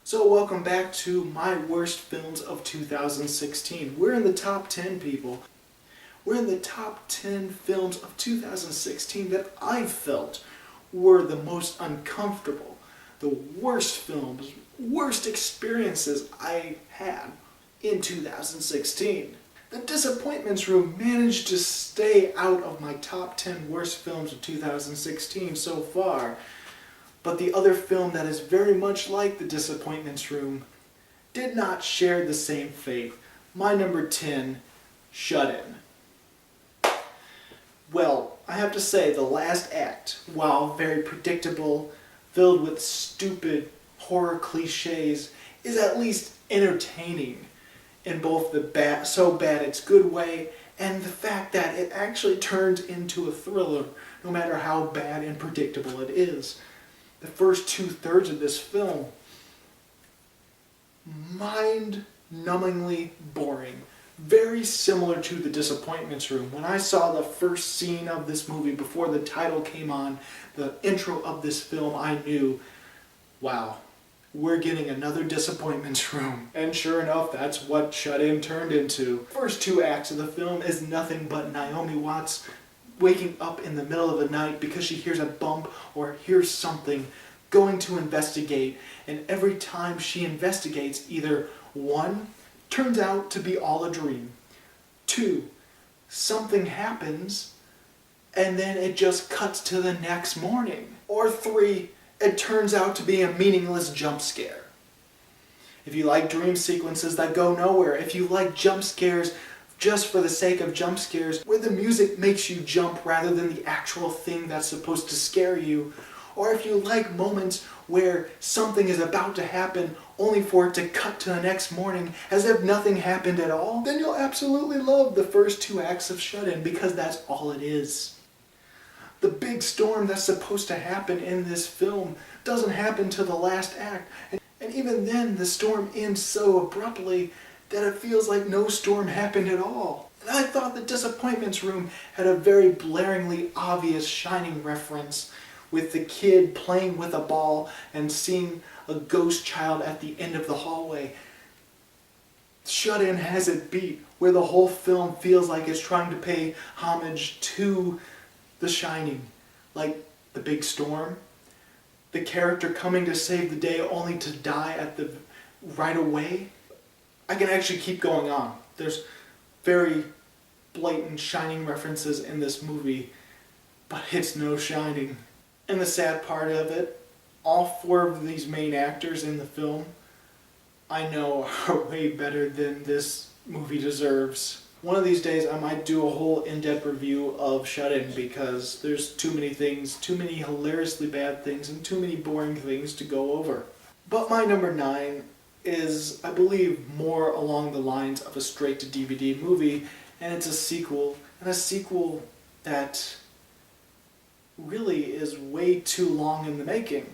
So welcome back to my worst films of 2016. We're in the top 10, people. We're in the top 10 films of 2016 that I felt were the most uncomfortable, the worst films, worst experiences I had in 2016. The Disappointments Room managed to stay out of my top 10 worst films of 2016 so far. But the other film that is very much like The Disappointments Room did not share the same fate. My number 10, Shut In. Well, I have to say the last act, while very predictable, filled with stupid horror cliches, is at least entertaining in both the so bad it's good way and the fact that it actually turns into a thriller no matter how bad and predictable it is. The first 2/3 of this film, mind-numbingly boring. Very similar to The Disappointments Room. When I saw the first scene of this movie before the title came on, the intro of this film, I knew, wow, we're getting another Disappointments Room. And sure enough, that's what Shut In turned into. First 2 acts of the film is nothing but Naomi Watts waking up in the middle of the night because she hears a bump or hears something, going to investigate, and every time she investigates, either 1, turns out to be all a dream, 2, something happens and then it just cuts to the next morning, or 3, it turns out to be a meaningless jump scare. If you like dream sequences that go nowhere, if you like jump scares just for the sake of jump scares, where the music makes you jump rather than the actual thing that's supposed to scare you, or if you like moments where something is about to happen only for it to cut to the next morning as if nothing happened at all, then you'll absolutely love the first 2 acts of Shut In, because that's all it is. The big storm that's supposed to happen in this film doesn't happen till the last act, and even then the storm ends so abruptly that it feels like no storm happened at all. And I thought The Disappointments Room had a very blaringly obvious Shining reference, with the kid playing with a ball and seeing a ghost child at the end of the hallway. Shut In has it beat, where the whole film feels like it's trying to pay homage to The Shining. Like the big storm, the character coming to save the day only to die right away. I can actually keep going on. There's very blatant Shining references in this movie, but it's no Shining. And the sad part of it, all 4 of these main actors in the film, I know are way better than this movie deserves. One of these days I might do a whole in-depth review of Shut In, because there's too many things, too many hilariously bad things, and too many boring things to go over. But my number 9 is, I believe, more along the lines of a straight-to-DVD movie, and it's a sequel, and a sequel that really is way too long in the making.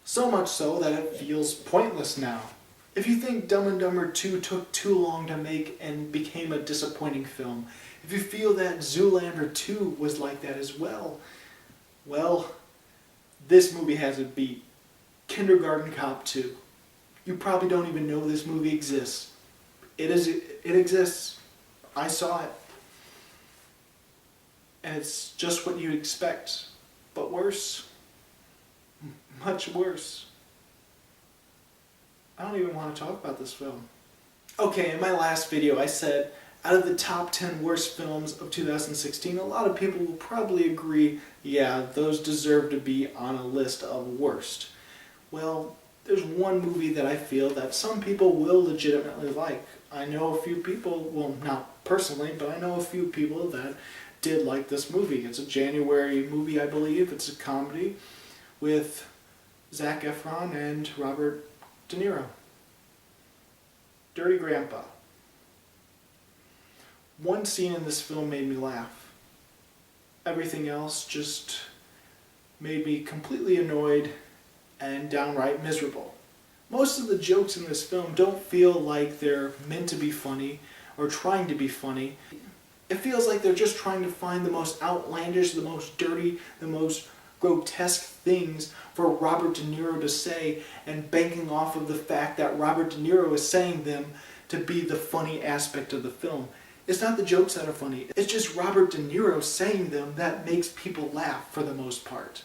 So much so that it feels pointless now. If you think Dumb and Dumber 2 took too long to make and became a disappointing film, if you feel that Zoolander 2 was like that as well, this movie has it beat. Kindergarten Cop 2. You probably don't even know this movie exists. It exists. I saw it. And it's just what you expect, but worse. Much worse. I don't even want to talk about this film. Okay, in my last video I said, out of the top 10 worst films of 2016, a lot of people will probably agree, yeah, those deserve to be on a list of worst. Well, there's one movie that I feel that some people will legitimately like. I know a few people, well, not personally, but I know a few people that did like this movie. It's a January movie, I believe. It's a comedy with Zac Efron and Robert De Niro. Dirty Grandpa. One scene in this film made me laugh. Everything else just made me completely annoyed and downright miserable. Most of the jokes in this film don't feel like they're meant to be funny or trying to be funny. It feels like they're just trying to find the most outlandish, the most dirty, the most grotesque things for Robert De Niro to say and banking off of the fact that Robert De Niro is saying them to be the funny aspect of the film. It's not the jokes that are funny, it's just Robert De Niro saying them that makes people laugh for the most part.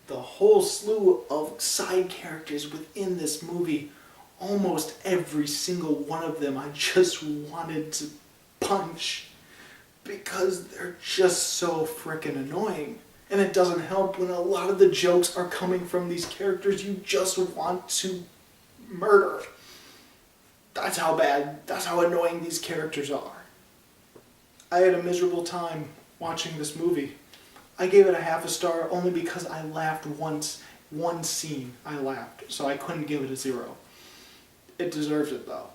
The whole slew of side characters within this movie, almost every single one of them I just wanted to punch because they're just so frickin' annoying. And it doesn't help when a lot of the jokes are coming from these characters you just want to murder. That's how bad, that's how annoying these characters are. I had a miserable time watching this movie. I gave it a half a star only because I laughed once. One scene I laughed, so I couldn't give it a 0. It deserves it though.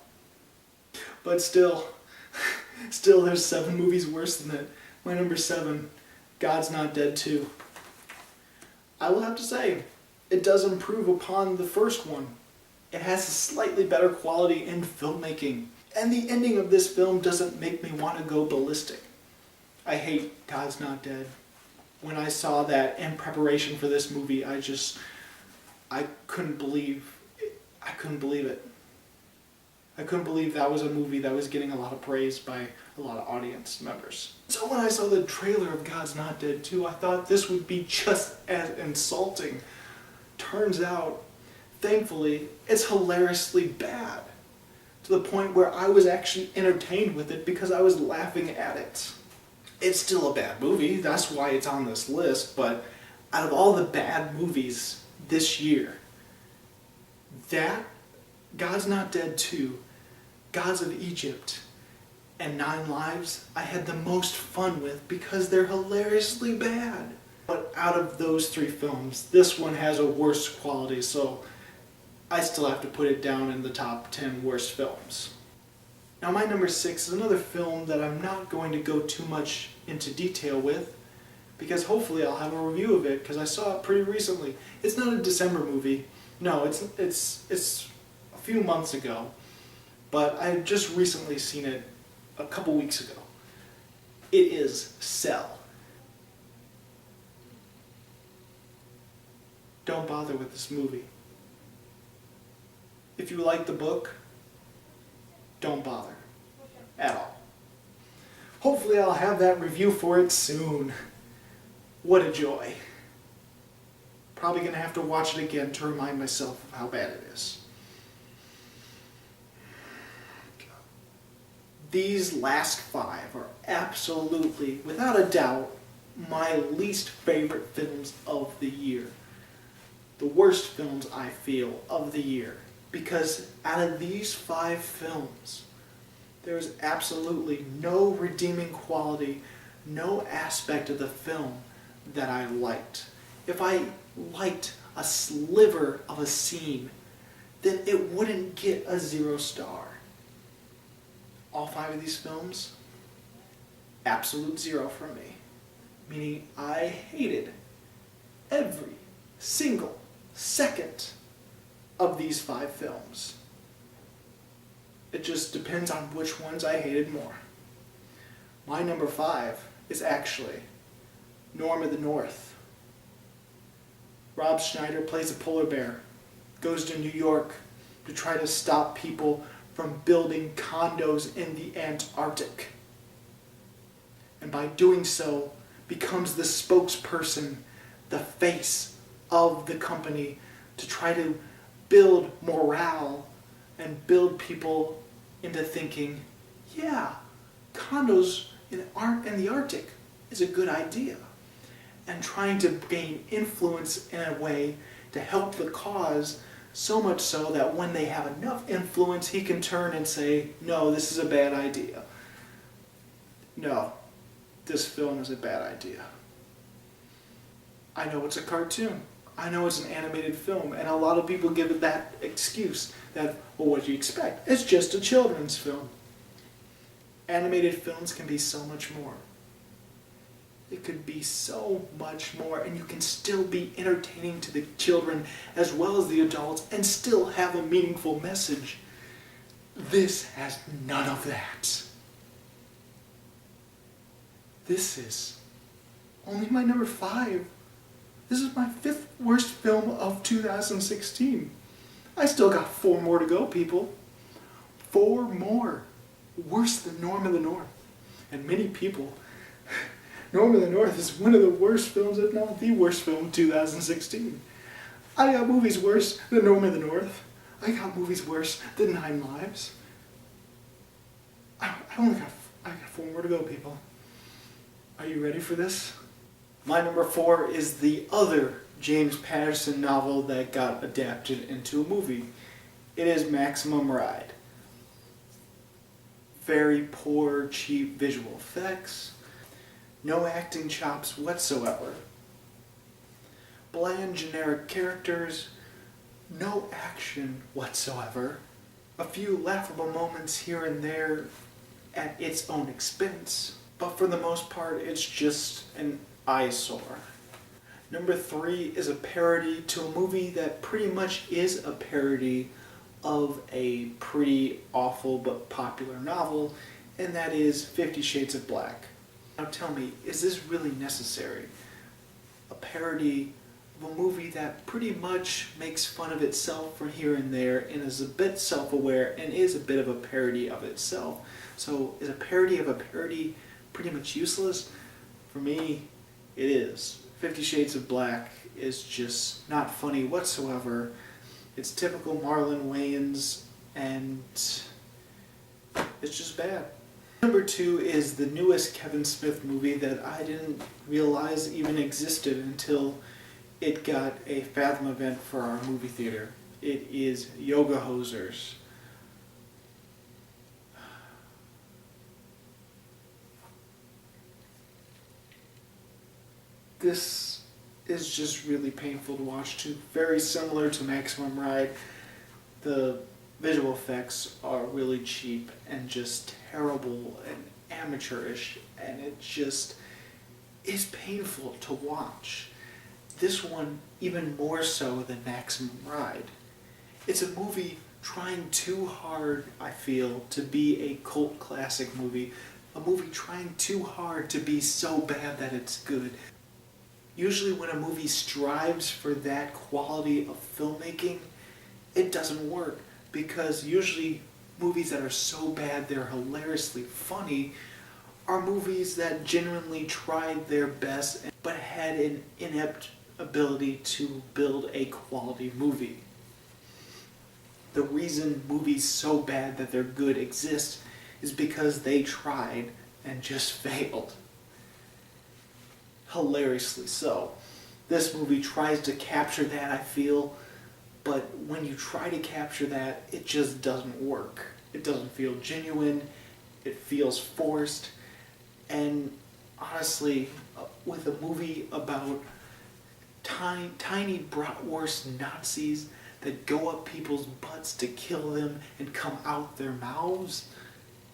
But still there's 7 movies worse than it. My number 7, God's Not Dead 2. I will have to say, it does improve upon the first one. It has a slightly better quality in filmmaking. And the ending of this film doesn't make me want to go ballistic. I hate God's Not Dead. When I saw that in preparation for this movie, I couldn't believe it. I couldn't believe that was a movie that was getting a lot of praise by a lot of audience members. So when I saw the trailer of God's Not Dead 2, I thought this would be just as insulting. Turns out, thankfully, it's hilariously bad. To the point where I was actually entertained with it because I was laughing at it. It's still a bad movie, that's why it's on this list, but out of all the bad movies this year, that, God's Not Dead 2, Gods of Egypt, and 9 Lives, I had the most fun with because they're hilariously bad. But out of those 3 films, this one has a worse quality, so I still have to put it down in the top 10 worst films. Now my number 6 is another film that I'm not going to go too much into detail with, because hopefully I'll have a review of it, because I saw it pretty recently. It's not a December movie. No, it's a few months ago, but I just recently seen it a couple weeks ago. It is Cell. Don't bother with this movie. If you like the book, don't bother at all. Hopefully I'll have that review for it soon. What a joy. Probably going to have to watch it again to remind myself of how bad it is. These last 5 are absolutely, without a doubt, my least favorite films of the year. The worst films, I feel, of the year. Because out of these 5 films, there is absolutely no redeeming quality, no aspect of the film that I liked. If I liked a sliver of a scene, then it wouldn't get a 0 star. All 5 of these films, absolute 0 from me. Meaning I hated every single second of these 5 films. It just depends on which ones I hated more. My number 5 is actually Norm of the North. Rob Schneider plays a polar bear, goes to New York to try to stop people from building condos in the Antarctic. And by doing so, becomes the spokesperson, the face of the company to try to build morale and build people into thinking, yeah, condos in the Arctic is a good idea. And trying to gain influence in a way to help the cause, so much so that when they have enough influence, he can turn and say, no, this is a bad idea. No, this film is a bad idea. I know it's a cartoon. I know it's an animated film, and a lot of people give it that excuse that, well, what do you expect? It's just a children's film. Animated films can be so much more. It could be so much more, and you can still be entertaining to the children as well as the adults and still have a meaningful message. This has none of that. This is only my number 5. This is my 5th worst film of 2016. I still got 4 more to go, people. 4 more. Worse than Norm of the North. And many people, Norm of the North is one of the worst films, if not the worst film of 2016. I got movies worse than Norm of the North. I got movies worse than 9 Lives. I got 4 more to go, people. Are you ready for this? My number 4 is the other James Patterson novel that got adapted into a movie. It is Maximum Ride. Very poor, cheap visual effects. No acting chops whatsoever. Bland, generic characters. No action whatsoever. A few laughable moments here and there at its own expense. But for the most part, it's just an eyesore. Number 3 is a parody to a movie that pretty much is a parody of a pretty awful but popular novel, and that is 50 Shades of Black. Now tell me, is this really necessary? A parody of a movie that pretty much makes fun of itself from here and there and is a bit self-aware and is a bit of a parody of itself. So is a parody of a parody pretty much useless? For me, it is. 50 Shades of Black is just not funny whatsoever. It's typical Marlon Wayans, and it's just bad. Number 2 is the newest Kevin Smith movie that I didn't realize even existed until it got a Fathom event for our movie theater. It is Yoga Hosers. This is just really painful to watch too. Very similar to Maximum Ride. The visual effects are really cheap and just terrible and amateurish, and it just is painful to watch. This one even more so than Maximum Ride. It's a movie trying too hard, I feel, to be a cult classic movie. A movie trying too hard to be so bad that it's good. Usually when a movie strives for that quality of filmmaking, it doesn't work, because usually movies that are so bad they're hilariously funny are movies that genuinely tried their best but had an inept ability to build a quality movie. The reason movies so bad that they're good exist is because they tried and just failed. Hilariously so. This movie tries to capture that, I feel, but when you try to capture that, it just doesn't work. It doesn't feel genuine, it feels forced, and honestly, with a movie about tiny bratwurst Nazis that go up people's butts to kill them and come out their mouths,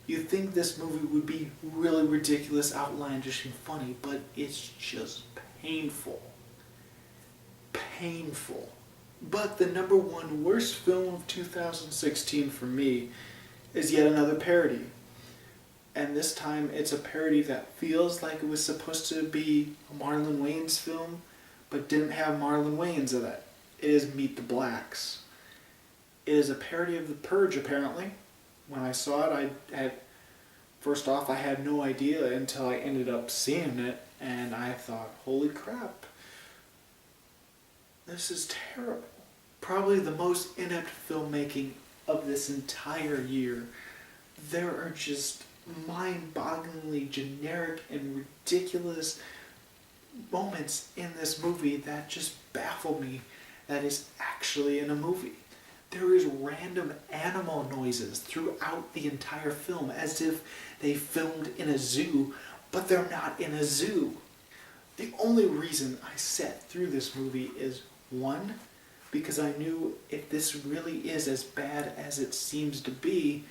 you'd think this movie would be really ridiculous, outlandish, and funny, but it's just painful. Painful. But the number 1 worst film of 2016 for me is yet another parody. And this time it's a parody that feels like it was supposed to be a Marlon Wayans film, but didn't have Marlon Wayans in it. It is Meet the Blacks. It is a parody of The Purge, apparently. When I saw it, first off, I had no idea until I ended up seeing it, and I thought, holy crap, this is terrible. Probably the most inept filmmaking of this entire year. There are just mind-bogglingly generic and ridiculous moments in this movie that just baffle me that is actually in a movie. There is random animal noises throughout the entire film, as if they filmed in a zoo, but they're not in a zoo. The only reason I sat through this movie is, 1, because I knew if this really is as bad as it seems to be,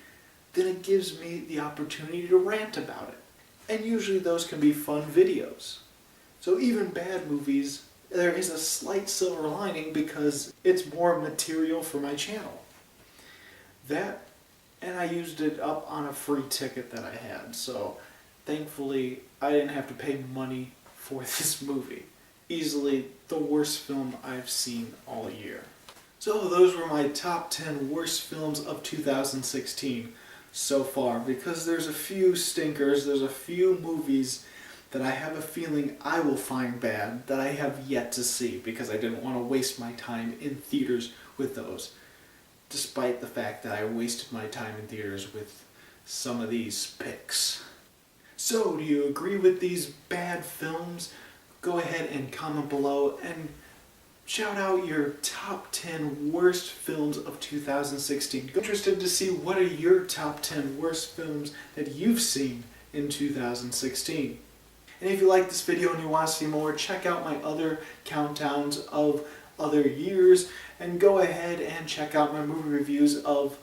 then it gives me the opportunity to rant about it. And usually those can be fun videos. So even bad movies, there is a slight silver lining because it's more material for my channel. That, and I used it up on a free ticket that I had, so thankfully I didn't have to pay money for this movie. Easily the worst film I've seen all year. So those were my top 10 worst films of 2016 so far, because there's a few stinkers, there's a few movies that I have a feeling I will find bad that I have yet to see, because I didn't want to waste my time in theaters with those, despite the fact that I wasted my time in theaters with some of these picks. So, do you agree with these bad films? Go ahead and comment below and shout out your top 10 worst films of 2016. I'm interested to see what are your top 10 worst films that you've seen in 2016. And if you like this video and you want to see more, check out my other countdowns of other years, and go ahead and check out my movie reviews of,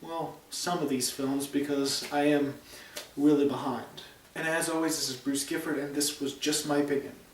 well, some of these films, because I am really behind. And as always, this is Bruce Gifford, and this was Just My Opinion.